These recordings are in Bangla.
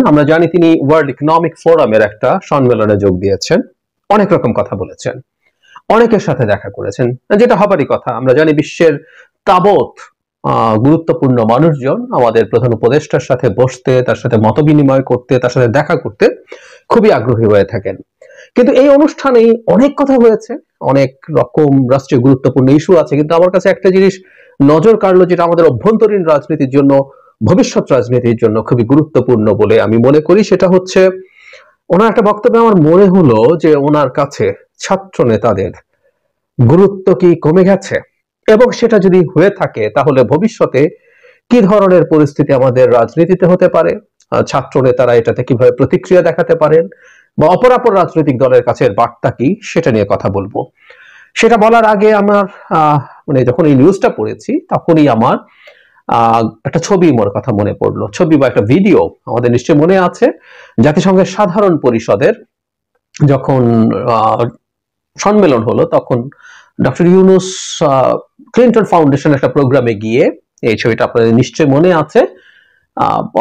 আমরা জানি তিনি ওয়ার্ল্ড ইকোনমিক ফোরামের একটা সম্মেলনে যোগ দিয়েছেন, অনেক রকম কথা বলেছেন, অনেকের সাথে দেখা করেছেন, যেটা হবারই কথা। আমরা জানি বিশ্বের তাবৎ গুরুত্বপূর্ণ মানুষজন আমাদের প্রধান উপদেষ্টার সাথে বসতে, তার সাথে মত বিনিময় করতে, তার সাথে দেখা করতে খুবই আগ্রহী হয়ে থাকেন। কিন্তু এই অনুষ্ঠানে অনেক কথা হয়েছে, অনেক রকম রাষ্ট্রীয় গুরুত্বপূর্ণ ইস্যু আছে, কিন্তু আমার কাছে একটা জিনিস নজর কাড়লো, যেটা আমাদের অভ্যন্তরীণ রাজনীতির জন্য, ভবিষ্যৎ রাজনীতির জন্য খুবই গুরুত্বপূর্ণ বলে আমি মনে করি। সেটা হচ্ছে ওনার একটা বক্তব্যে আমার মনে হলো যে ওনার কাছে ছাত্র নেতাদের গুরুত্ব কি কমে গেছে, এবং সেটা যদি হয়ে থাকে তাহলে ভবিষ্যতে কি ধরনের পরিস্থিতি আমাদের রাজনীতিতে হতে পারে, ছাত্র নেতারা এটাতে কিভাবে প্রতিক্রিয়া দেখাতে পারেন, বা অপরাপর রাজনৈতিক দলের কাছে বার্তা কি, সেটা নিয়ে কথা বলবো। সেটা বলার আগে আমার মানে যখন এই নিউজটা পড়েছি তখনই আমার একটা ছবি মোর কথা মনে পড়লো, ছবি বা একটা ভিডিও। আমাদের নিশ্চয়ই মনে আছে জাতিসংঘের সাধারণ পরিষদের যখন সম্মেলন হলো, তখন ডক্টর ইউনূস ক্লিন্টন ফাউন্ডেশন একটা প্রোগ্রামে গিয়ে, এই ছবিটা আপনাদের নিশ্চয়ই মনে আছে,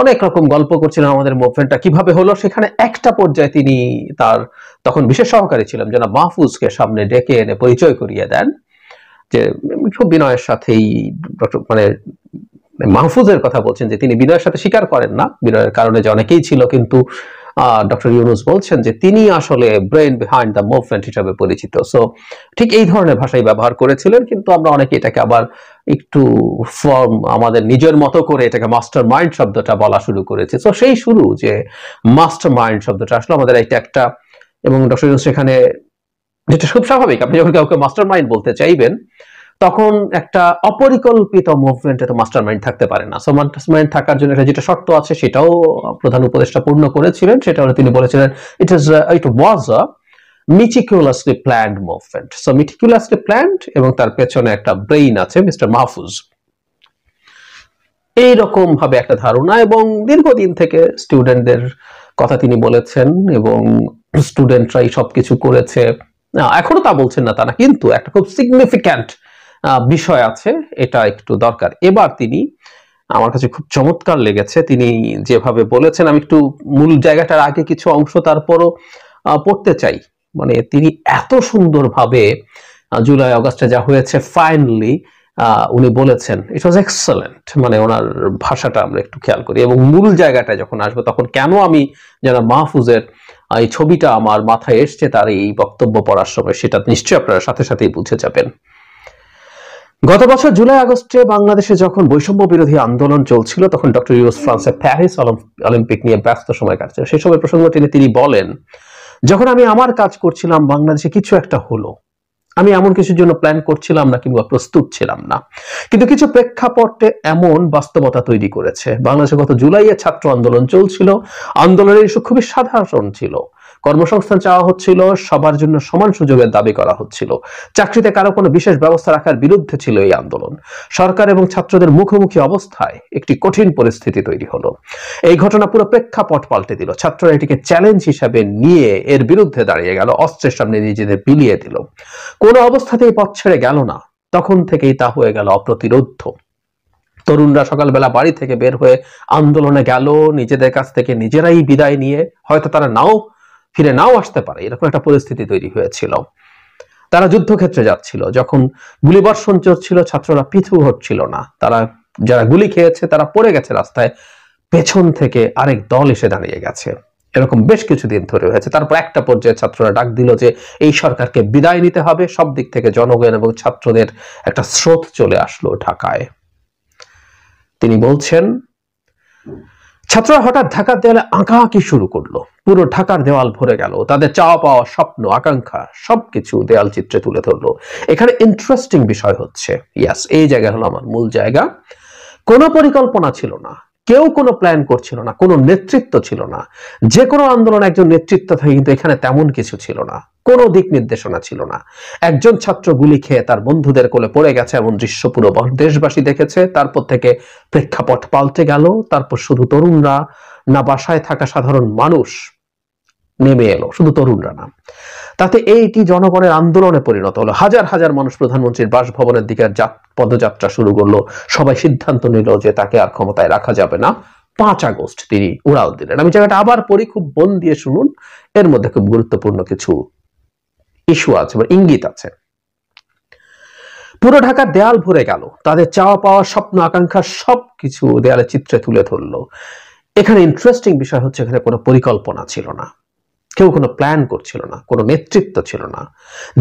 অনেক রকম গল্প করছিলেন আমাদের মুভমেন্টটা কিভাবে হলো। সেখানে একটা পর্যায়ে তিনি তার তখন বিশেষ সহকারী ছিলেন জনাব মাহফুজকে সামনে ডেকে এনে পরিচয় করিয়ে দেন, যে খুব বিনয়ের সাথেই মানে মাহফুজের কথা বলছেন, যে তিনি বিনয়ের সাথে স্বীকার করেন না, বিনয়ের কারণে যে অনেকেই ছিল, কিন্তু ডক্টর ইউনূস বলছেন যে তিনি আসলে ব্রেইন বিহাইন্ড দ্য মুভমেন্ট হিসাবে পরিচিত। সো ঠিক এই ধরনের ভাষাই ব্যবহার করেছিলেন, কিন্তু আমরা অনেকে এটাকে আবার একটু ফর্ম আমাদের নিজের মতো করে এটাকে মাস্টার মাইন্ড শব্দটা বলা শুরু করেছে। সো সেই শুরু যে মাস্টার মাইন্ড শব্দটা আসলে আমাদের এটা একটা, এবং ডক্টর ইউনূস সেখানে, যেটা খুব স্বাভাবিক, আপনি যখন কাউকে মাস্টার মাইন্ড বলতে চাইবেন তখন একটা অপরিকল্পিত মুভমেন্টে তো মাস্টার মাইন্ড থাকতে পারে না। সো মাস্টার মাইন্ড থাকার জন্য যেটা শর্ত আছে সেটাও প্রধান উপদেষ্টা পূর্ণ করেছিলেন। সেটা হলো তিনি বলেছিলেন ইট ওয়াজ আ meticulously planned movement. So meticulously planned, এবং তার পেছনে একটা ব্রেইন আছে মিস্টার মাহফুজ, এইরকম ভাবে একটা ধারণা। এবং দীর্ঘদিন থেকে স্টুডেন্টদের কথা তিনি বলেছেন, এবং স্টুডেন্টরাই সবকিছু করেছে, এখনো তা বলছেন না তা না, কিন্তু একটা খুব সিগনিফিক্যান্ট বিষয় আছে, এটা একটু দরকার। এবার তিনি, আমার কাছে খুব চমৎকার লেগেছে তিনি যেভাবে বলেছেন, আমি একটু মূল জায়গাটার আগে কিছু অংশ তারপরও পড়তে চাই। মানে তিনি এত সুন্দরভাবে জুলাই আগস্টে যা হয়েছে ফাইনালি উনি বলেছেন, ইট ওয়াজ এক্সেলেন্ট। মানে ওনার ভাষাটা আমরা একটু খেয়াল করি, এবং মূল জায়গাটায় যখন আসবো তখন কেন আমি যারা মাহফুজের এই ছবিটা আমার মাথায় এসছে তার এই বক্তব্য পড়ার সময়, সেটা নিশ্চয়ই আপনারা সাথে সাথেই বুঝে যাবেন। গত বছর জুলাই আগস্টে বাংলাদেশে যখন বৈষম্য বিরোধী আন্দোলন চলছিল, তখন ডক্টর ইউনূস ফ্রান্সে প্যারিস অলিম্পিক নিয়ে ব্যস্ত সময় কাটছিল। সেই সময় প্রসঙ্গ টেনে তিনি বলেন, যখন আমি আমার কাজ করছিলাম বাংলাদেশে কিছু একটা হলো, আমি এমন কিছুর জন্য প্ল্যান করছিলাম না কিংবা প্রস্তুত ছিলাম না, কিন্তু কিছু প্রেক্ষাপটে এমন বাস্তবতা তৈরি করেছে। বাংলাদেশে গত জুলাইয়ে ছাত্র আন্দোলন চলছিল, আন্দোলনের ইস্যু খুবই সাধারণ ছিল, কর্মসংস্থান চাওয়া হচ্ছিল, সবার জন্য সমান সুযোগের দাবি করা হচ্ছিল, চাকরিতে কারো কোনো বিশেষ ব্যবস্থা রাখার বিরুদ্ধে ছিল এই আন্দোলন। সরকার এবং ছাত্রদের মুখোমুখি অবস্থায় একটি কঠিন পরিস্থিতি তৈরি হলো। এই ঘটনা পুরো প্রেক্ষাপট পাল্টে দিল। ছাত্ররা এটিকে চ্যালেঞ্জ হিসাবে নিয়ে এর বিরুদ্ধে দাঁড়িয়ে গেল, অস্ত্রের সামনে নিজেদের বিলিয়ে দিল, কোনো অবস্থাতেই পথ ছেড়ে গেল না। তখন থেকেই তা হয়ে গেল অপ্রতিরোধ্য। তরুণরা সকালবেলা বাড়ি থেকে বের হয়ে আন্দোলনে গেল, নিজেদের কাছ থেকে নিজেরাই বিদায় নিয়ে, হয়তো তারা ফিরে নাও আসতে পারে, এরকম একটা পরিস্থিতি তৈরি হয়েছিল। তারা যুদ্ধক্ষেত্রে যাচ্ছিল, যখন গুলিবর্ষণ চলছিল ছাত্ররা পিছু হটছিল না, তারা যারা গুলি খেয়েছে তারা পড়ে গেছে রাস্তায়, পেছন থেকে আরেক দল এসে দাঁড়িয়ে গেছে। এরকম বেশ কিছুদিন ধরে হয়েছে। তারপর একটা পর্যায়ে ছাত্ররা ডাক দিল যে এই সরকারকে বিদায় নিতে হবে। সব দিক থেকে জনগণ এবং ছাত্রদের একটা স্রোত চলে আসলো ঢাকায়। তিনি বলছেন, ছাত্ররা হঠাৎ ঢাকার দেওয়ালে আঁকাআঁকি শুরু করলো, পুরো ঢাকার দেওয়াল ভরে গেল, তাদের চাওয়া পাওয়া, স্বপ্ন, আকাঙ্ক্ষা সবকিছু দেয়াল চিত্রে তুলে ধরলো। এখানে ইন্টারেস্টিং বিষয় হচ্ছে, ইয়াস, এই জায়গা হলো আমার মূল জায়গা, কোনো পরিকল্পনা ছিল না, কেউ কোনো প্ল্যান করছিল না, কোনো নেতৃত্ব ছিল না। যে কোনো আন্দোলন একজন নেতৃত্ব থাকে, কিন্তু এখানে তেমন কিছু ছিল না, কোনো দিক নির্দেশনা ছিল না। একজন ছাত্র গুলি খেয়ে তার বন্ধুদের কোলে পড়ে গেছে, এমন দৃশ্য পুরো দেশবাসী দেখেছে। তারপর থেকে প্রেক্ষাপট পাল্টে গেল। তারপর শুধু তরুণরা না, বাসায় থাকা সাধারণ মানুষ নেমে এলো, শুধু তরুণরা না। তাতে এইটি জনগণের আন্দোলনে পরিণত হলো। হাজার হাজার মানুষ প্রধানমন্ত্রীর বাসভবনের দিকে পদযাত্রা শুরু করলো। সবাই সিদ্ধান্ত নিল যে তাকে আর ক্ষমতায় রাখা যাবে না, 5 আগস্ট তিনি উড়াল দিলেন। আমি জায়গাটা আবার পড়ি, খুব মন দিয়ে শুনুন, এর মধ্যে খুব গুরুত্বপূর্ণ কিছু ইস্যু আছে বা ইঙ্গিত আছে। পুরো ঢাকার দেয়াল ভরে গেল, তাদের চাওয়া পাওয়া স্বপ্ন আকাঙ্ক্ষা সবকিছু দেয়ালে চিত্রে তুলে ধরলো। এখানে ইন্টারেস্টিং বিষয় হচ্ছে এখানে কোনো পরিকল্পনা ছিল না, কেউ কোনো প্ল্যান করছিল না, কোনো নেতৃত্ব ছিল না।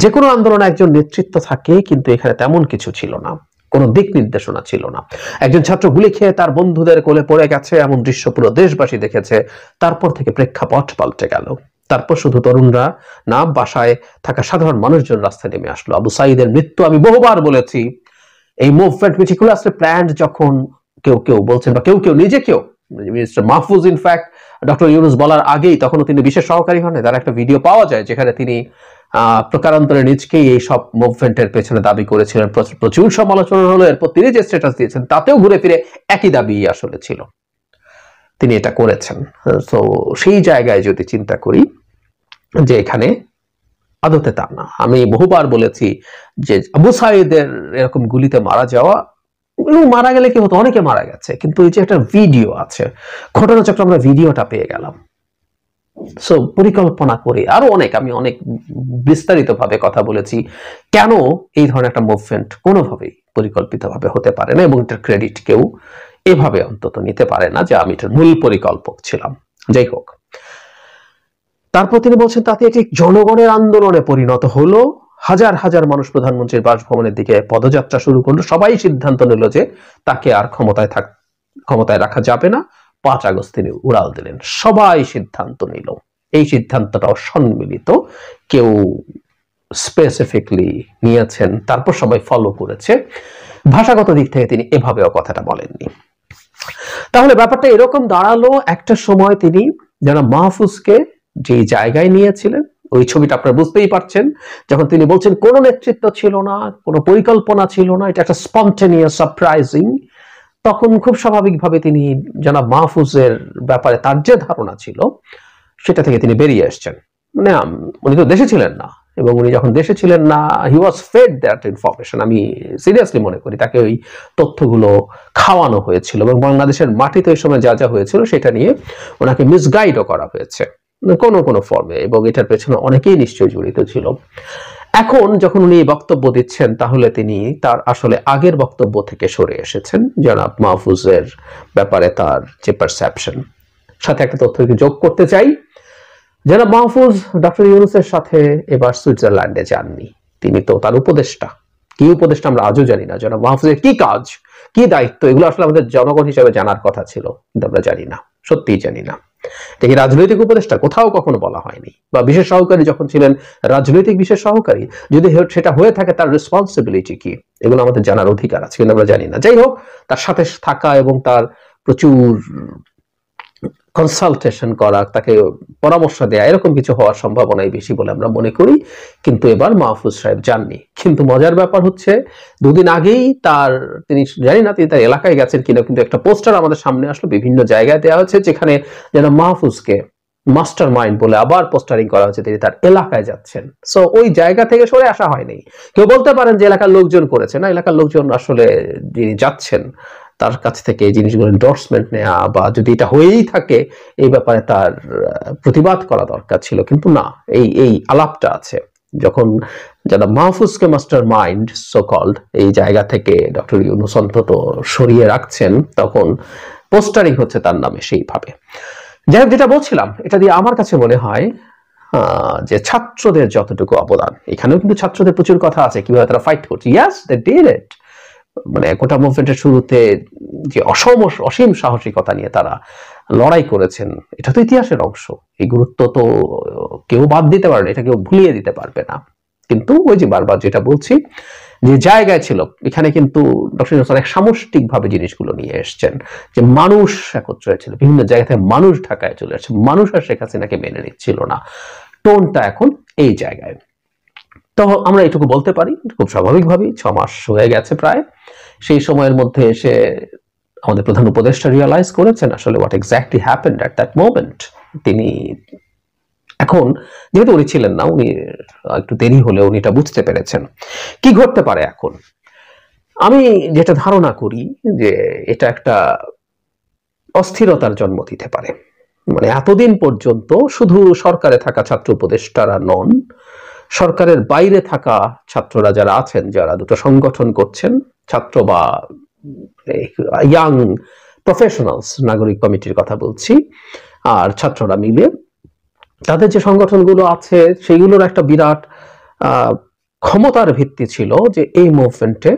যে কোনো আন্দোলনে একজন নেতৃত্ব থাকে, কিন্তু এখানে তেমন কিছু ছিল না, কোনো দিক নির্দেশনা ছিল না। একজন ছাত্র গুলি খেয়ে তার বন্ধুদের কোলে পড়ে গেছে, এমন দৃশ্য পুরো দেশবাসী দেখেছে। তারপর থেকে প্রেক্ষাপট পাল্টে গেল। তারপর শুধু তরুণরা না, বাসায় থাকা সাধারণ মানুষজন রাস্তায় নেমে আসলো। আবু সাঈদের মৃত্যু, আমি বহুবার বলেছি, এই মুভমেন্ট মেটিকুলাসলি প্ল্যান্ড, যখন কেউ কেউ বলছেন বা কেউ কেউ নিজেকেও, minister Mahfuz in fact doctor Yunus বলার আগেই তখনও তিনি বিশেষ সহকারী হন। তার একটা ভিডিও পাওয়া যায় যেখানে তিনি প্রকারান্তরে নিজকেই এই সব মুভমেন্টের পেছনে দাবি করেছিলেন। প্রচুর সমালোচনা হলো, এরপর তিনি যে স্ট্যাটাস দিয়েছেন তাতেও ঘুরে ফিরে একই দাবি আসলে ছিল, তিনি এটা করেছেন। তো সেই জায়গায় যদি চিন্তা করি যে এখানে আদতে তা না, আমি বহুবার বলেছি যে আবু সাঈদের এরকম গুলিতে মারা যাওয়া, মারা গেলে কি হতো, অনেকে মারা গেছে, কিন্তু এই যে একটা ভিডিও আছে, ঘটনাচক্র আমরা ভিডিওটা পেয়ে গেলাম। সো পরিকল্পনা করে আরো অনেক, আমি অনেক বিস্তারিত ভাবে কথা বলেছি কেন এই ধরনের একটা মুভমেন্ট কোনোভাবেই পরিকল্পিতভাবে হতে পারে না, এবং এটার ক্রেডিট কেউ এভাবে অন্তত নিতে পারে না যে আমি এটার মূল পরিকল্পক ছিলাম। যাই হোক, তারপর তিনি বলছেন তাতে একটি জনগণের আন্দোলনে পরিণত হলো। হাজার হাজার মানুষ প্রধানমন্ত্রীর বাসভবনের দিকে পদযাত্রা শুরু করলো। সবাই সিদ্ধান্ত নিল যে তাকে আর ক্ষমতায় রাখা যাবে না। 5 আগস্ট তিনি উড়াল দিলেন। সবাই সিদ্ধান্ত নিল। এই সিদ্ধান্তটাও সম্মিলিত, কেউ স্পেসিফিকলি নিয়েছেন, তারপর সবাই ফলো করেছে। ভাষাগত দিক থেকে তিনি এভাবেও কথাটা বলেননি। তাহলে ব্যাপারটা এরকম দাঁড়ালো, একটা সময় তিনি যারা মাহফুজকে যে জায়গায় নিয়েছিলেন, ওই ছবিটা আপনারা বুঝতেই পারছেন, যখন তিনি বলছেন কোনো নেতৃত্ব ছিল না, কোনো পরিকল্পনা ছিল না, এটা একটা স্পন্টেনিয়াস সারপ্রাইজিং, তখন খুব স্বাভাবিকভাবে তিনি জনাব মাহফুজের ব্যাপারে তার যে ধারণা ছিল সেটা থেকে তিনি বেরিয়ে এসছেন। মানে উনি তো দেশে ছিলেন না, এবং উনি যখন দেশে ছিলেন না, হি ওয়াজ ফেড দ্যাট ইনফরমেশন। আমি সিরিয়াসলি মনে করি তাকে ওই তথ্যগুলো খাওয়ানো হয়েছিল, এবং বাংলাদেশের মাটিতে ওই সময় যা যা হয়েছিল সেটা নিয়ে ওনাকে মিসগাইডও করা হয়েছে কোনো কোনো ফর্মে, এবং এটার পেছনে অনেকেই নিশ্চয়ই জড়িত ছিল। এখন যখন উনি বক্তব্য দিচ্ছেন, তাহলে তিনি তার আসলে আগের বক্তব্য থেকে সরে এসেছেন জনাব মাহফুজের ব্যাপারে তার যে পারসেপশন। সাথে একটা তথ্য যোগ করতে চাই, জনাব মাহফুজ ডক্টর ইউনূসের সাথে এবার সুইজারল্যান্ডে যাননি। তিনি তো তার উপদেষ্টা, কি উপদেষ্টা আমরা আজও জানি না। জনাব মাহফুজের কি কাজ, কি দায়িত্ব, এগুলো আসলে আমাদের জনগণ হিসেবে জানার কথা ছিল, কিন্তু আমরা জানি না, সত্যিই জানি না। দেখি রাজনৈতিক উপদেষ্টা কোথাও কখনো বলা হয়নি, বা বিশেষ সহকারী যখন ছিলেন রাজনৈতিক বিশেষ সহকারী, যদি সেটা হয়ে থাকে তার রেসপন্সিবিলিটি কি, এগুলো আমাদের জানার অধিকার আছে, কিন্তু আমরা জানি না। যাই হোক, তার সাথে থাকা এবং তার প্রচুর কনসালটেশন করা, তাকে পরামর্শ দেয়া, এরকম কিছু হওয়ার সম্ভাবনাই বেশি বলে আমরা মনে করি। কিন্তু এবার মাহফুজ সাহেব যাননি। কিন্তু মজার ব্যাপার হচ্ছে, দুদিন আগেই তিনি জানি না তিনি তার এলাকায় গেছেন কিনা, কিন্তু একটা পোস্টার আমাদের সামনে আসলো, বিভিন্ন জায়গায় দেওয়া হচ্ছে, যেখানে যেন মাহফুজকে মাস্টার মাইন্ড বলে আবার পোস্টারিং করা হচ্ছে, তিনি তার এলাকায় যাচ্ছেন। সো ওই জায়গা থেকে সরে আসা হয়নি। কেউ বলতে পারেন যে এলাকার লোকজন করেছে, না, এলাকার লোকজন আসলে যিনি যাচ্ছেন তার কাছ থেকে এই জিনিসগুলো এন্ডোর্সমেন্ট নেওয়া, বা যদি এটা হয়েই থাকে এই ব্যাপারে তার প্রতিবাদ করা দরকার ছিল, কিন্তু না, এই আলাপটা আছে। যখন যারা মাহফুজকে মাস্টার মাইন্ড সো কল্ড এই জায়গা থেকে ডক্টর ইউনূস অন্তত সরিয়ে রাখছেন, তখন পোস্টারিং হচ্ছে তার নামে সেইভাবে। যাই হোক, যেটা বলছিলাম, এটা দিয়ে আমার কাছে মনে হয় যে ছাত্রদের যতটুকু অবদান, এখানেও কিন্তু ছাত্রদের প্রচুর কথা আছে, কিভাবে তারা ফাইট করছে। ইয়াস, দে ডিড ইট। মানে কোটা মুভমেন্টের শুরুতে যে অসীম সাহসিকতা নিয়ে তারা লড়াই করেছেন, এটা তো ইতিহাসের অংশ। এই গুরুত্ব তো কেউ বাদ দিতে পারবে না, এটা কেউ ভুলিয়ে দিতে পারবে না। কিন্তু ওই যে বারবার যেটা বলছি, যে জায়গায় ছিল, এখানে কিন্তু ডক্টর ইউনূস অনেক সামষ্টিক ভাবে জিনিসগুলো নিয়ে এসছেন, যে মানুষ একত্র হয়েছিল, বিভিন্ন জায়গা থেকে মানুষ ঢাকায় চলে আসছে, মানুষ আর শেখ হাসিনাকে মেনে নিচ্ছিল না। টোনটা এখন এই জায়গায়। তো আমরা এটুকু বলতে পারি, খুব স্বাভাবিকভাবেই 6 মাস হয়ে গেছে প্রায়। সেই সময়ের মধ্যে এসে আমাদের প্রধান উপদেষ্টা রিয়ালাইজ করেছেন আসলে what exactly happened at that moment. তিনি এখন, যেহেতু উনি ছিলেন না, উনি একটু দেরি হলেও উনি এটা বুঝতে পেরেছেন কি ঘটতে পারে এখন। আমি যেটা ধারণা করি যে এটা একটা অস্থিরতার জন্ম দিতে পারে। মানে এতদিন পর্যন্ত শুধু সরকারে থাকা ছাত্র উপদেষ্টারা নন, সরকারের বাইরে থাকা ছাত্ররা যারা আছেন, যারা দুটো সংগঠন করছেন, ছাত্র বা ইয়াং প্রফেশনালস, নাগরিক কমিটির কথা বলছি, আর ছাত্ররা মিলে তাদের যে সংগঠনগুলো আছে সেইগুলোর একটা বিরাট ক্ষমতার ভিত্তি ছিল যে এই মুভমেন্টে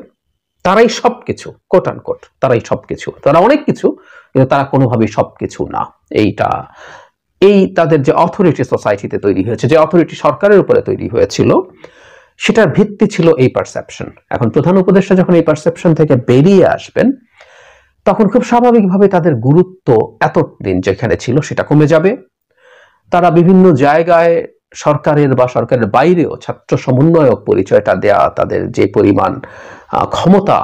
তারাই সবকিছু, কোট আন কোট তারাই সবকিছু, তারা অনেক কিছু কিন্তু তারা কোনোভাবেই সবকিছু না। এই তাদের যে অথরিটি সোসাইটিতে তৈরি হয়েছে, যে অথরিটি সরকারের উপরে তৈরি হয়েছিল, সেটার ভিত্তি ছিল এই পারসেপশন। এখন প্রধান উপদেষ্টা যখন এই পারসেপশন থেকে বেরিয়ে আসবেন, তখন খুব স্বাভাবিকভাবে তাদের গুরুত্ব এতদিন যেখানে ছিল সেটা কমে যাবে। তারা বিভিন্ন জায়গায় সরকারের বা সরকারের বাইরেও ছাত্র সমন্বয়ক পরিচয়টা দেয়া তাদের যে পরিমাণ ক্ষমতা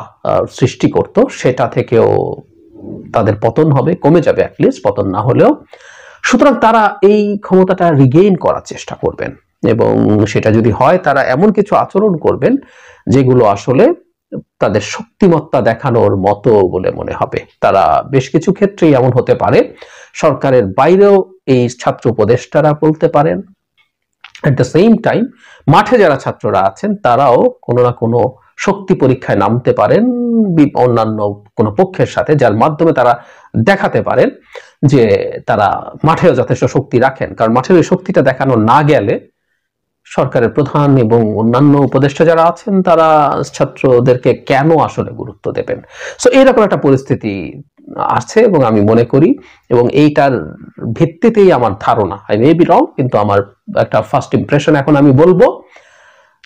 সৃষ্টি করত, সেটা থেকেও তাদের পতন হবে, কমে যাবে, অ্যাটলিস্ট পতন না হলেও। সুতরাং তারা এই ক্ষমতাটা রিগেইন করার চেষ্টা করবেন, এবং সেটা যদি হয় তারা এমন কিছু আচরণ করবেন যেগুলো আসলে তাদের শক্তিমত্তা দেখানোর মতো বলে মনে হবে। তারা বেশ কিছু ক্ষেত্রেই এমন হতে পারে, সরকারের বাইরেও এই ছাত্র উপদেষ্টারা বলতে পারেন, এট দ্য সেম টাইম মাঠে যারা ছাত্ররা আছেন তারাও কোনো না কোনো শক্তি পরীক্ষায় নামতে পারেন অন্যান্য কোনো পক্ষের সাথে, যার মাধ্যমে তারা দেখাতে পারেন যে তারা মাঠেও যথেষ্ট শক্তি রাখেন। কারণ মাঠের ওই শক্তিটা দেখানো না গেলে সরকারের প্রধান এবং অন্যান্য উপদেষ্টা যারা আছেন তারা ছাত্রদেরকে কেন আসলে গুরুত্ব দেবেন। সো এইরকম একটা পরিস্থিতি আছে এবং আমি মনে করি, এবং এইটার ভিত্তিতেই আমার ধারণা, আই মে বি রং, কিন্তু আমার একটা ফার্স্ট ইমপ্রেশন এখন আমি বলবো,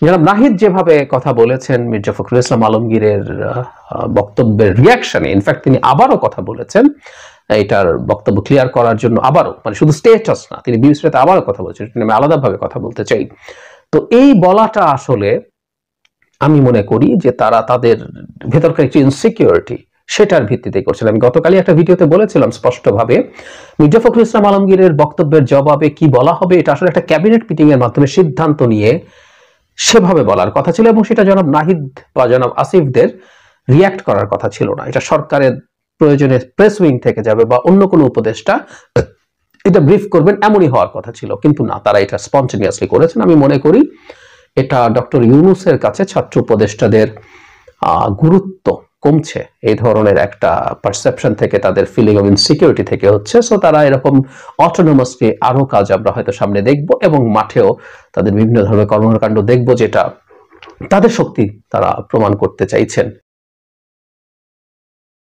জনাব নাহিদ যেভাবে কথা বলেছেন মির্জা ফখরুল ইসলাম আলমগীরের বক্তব্যের রিয়াকশনে, ইনফ্যাক্ট তিনি আবারও কথা বলেছেন এটার বক্তব্য ক্লিয়ার করার জন্য, আবারও, মানে শুধু স্টেটাস না, তিনি বিবিসিতে আবারও কথা বলেছেন, আমি আলাদাভাবে কথা বলতে চাই। তো এই বলাটা আসলে আমি মনে করি যে তারা তাদের ভেতরকার একটি ইনসিকিউরিটি সেটার ভিত্তিতে করছেন। আমি গতকালই একটা ভিডিওতে বলেছিলাম স্পষ্টভাবে, মির্জা ফখরুল ইসলাম আলমগীরের বক্তব্যের জবাবে কি বলা হবে এটা আসলে একটা ক্যাবিনেট মিটিং এর মাধ্যমে সিদ্ধান্ত নিয়ে সেভাবে বলার কথা ছিল, এবং সেটা জনাব নাহিদ বা জনাব আসিফদের রিয়াক্ট করার কথা ছিল না। এটা সরকারের প্রয়োজনে প্রেস উইং থেকে যাবে বা অন্য কোনো উপদেষ্টা এটা ব্রিফ করবেন, এমনই হওয়ার কথা ছিল, কিন্তু না, তারা এটা স্পন্টেনিয়াসলি করেছেন। আমি মনে করি এটা ডক্টর ইউনূসের কাছে ছাত্র উপদেষ্টাদের গুরুত্ব কমছে, এই ধরনের একটা পারসেপশন থেকে, তাদের ফিলিং অফ ইনসিকিউরিটি থেকে হচ্ছে। সো তারা এরকম অটোনোমাসলি আরো কাজ আমরা হয়তো সামনে দেখব, এবং মাঠেও তাদের বিভিন্ন ধরনের কর্মকাণ্ড দেখব যেটা তাদের শক্তি তারা প্রমাণ করতে চাইছেন।